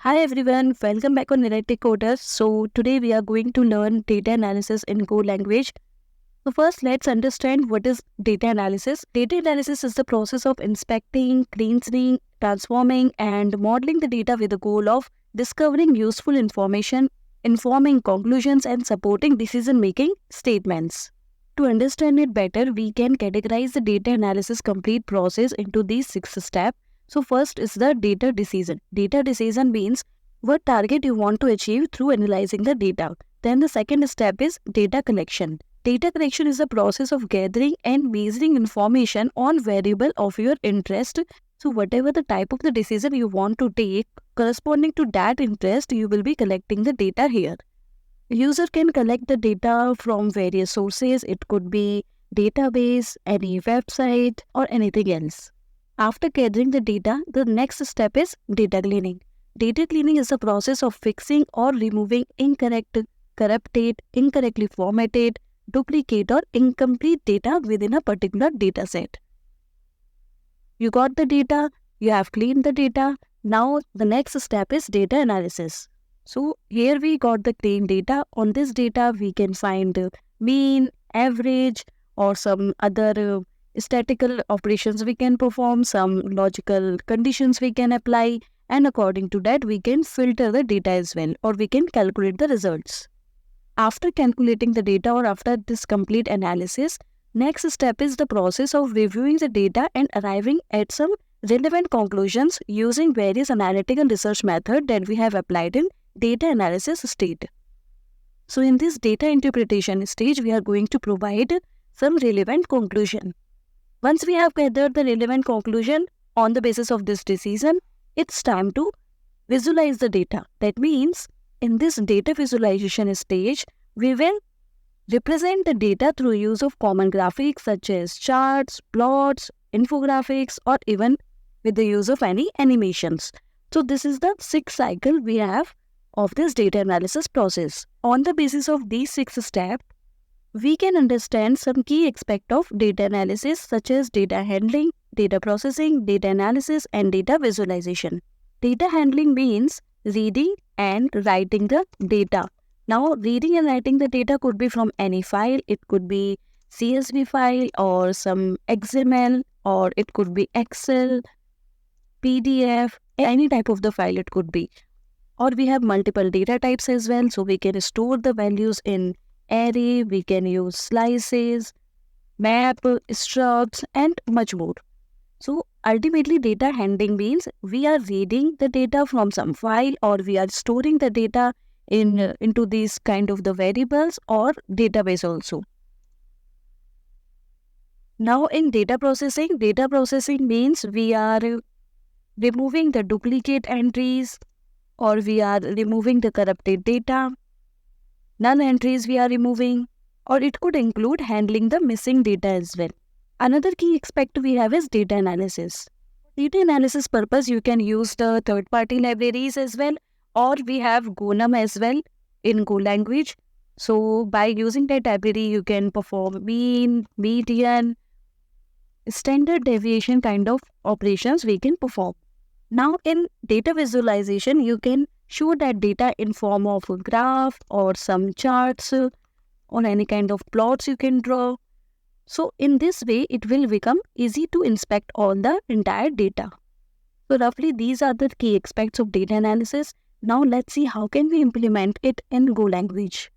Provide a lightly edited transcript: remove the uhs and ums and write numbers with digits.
Hi everyone, welcome back on Narrative Coder. So today we are going to learn data analysis in Go language. So first let's understand what is data analysis. Data analysis is the process of inspecting, cleansing, transforming and modeling the data with the goal of discovering useful information, informing conclusions and supporting decision-making statements. To understand it better, we can categorize the data analysis complete process into these 6 steps. So first is the data decision. Data decision means what target you want to achieve through analyzing the data. Then the second step is data collection. Data collection is the process of gathering and measuring information on variable of your interest. So whatever the type of the decision you want to take, corresponding to that interest, you will be collecting the data here. User can collect the data from various sources. It could be database, any website or anything else. After gathering the data, the next step is data cleaning. Data cleaning is the process of fixing or removing incorrect, corrupted, incorrectly formatted, duplicate or incomplete data within a particular data set. You got the data, you have cleaned the data. Now the next step is data analysis. So here we got the clean data. On this data we can find mean, average or some other statistical operations we can perform, some logical conditions we can apply, and according to that we can filter the data as well, or we can calculate the results. After calculating the data or after this complete analysis, next step is the process of reviewing the data and arriving at some relevant conclusions using various analytical research methods that we have applied in data analysis stage. So in this data interpretation stage, we are going to provide some relevant conclusion. Once we have gathered the relevant conclusion on the basis of this decision, it's time to visualize the data. That means in this data visualization stage, we will represent the data through use of common graphics such as charts, plots, infographics, or even with the use of any animations. So this is the 6th cycle we have of this data analysis process. On the basis of these 6 steps, we can understand some key aspects of data analysis such as data handling, data processing, data analysis, and data visualization. Data handling means reading and writing the data. Now, reading and writing the data could be from any file. It could be CSV file or some XML, or it could be Excel, PDF, any type of the file it could be. Or we have multiple data types as well. So we can store the values in array, we can use slices, map, structs, and much more. So ultimately data handling means we are reading the data from some file, or we are storing the data into these kind of the variables or database also. Now in data processing means we are removing the duplicate entries, or we are removing the corrupted data. Null entries we are removing, or it could include handling the missing data as well. Another key aspect we have is data analysis. Data analysis purpose, you can use the third-party libraries as well, or we have GoNum as well in Go language. So by using that library, you can perform mean, median, standard deviation kind of operations we can perform. Now in data visualization, you can show that data in form of a graph or some charts or any kind of plots you can draw. So in this way, it will become easy to inspect all the entire data. So roughly these are the key aspects of data analysis. Now let's see how can we implement it in Go language.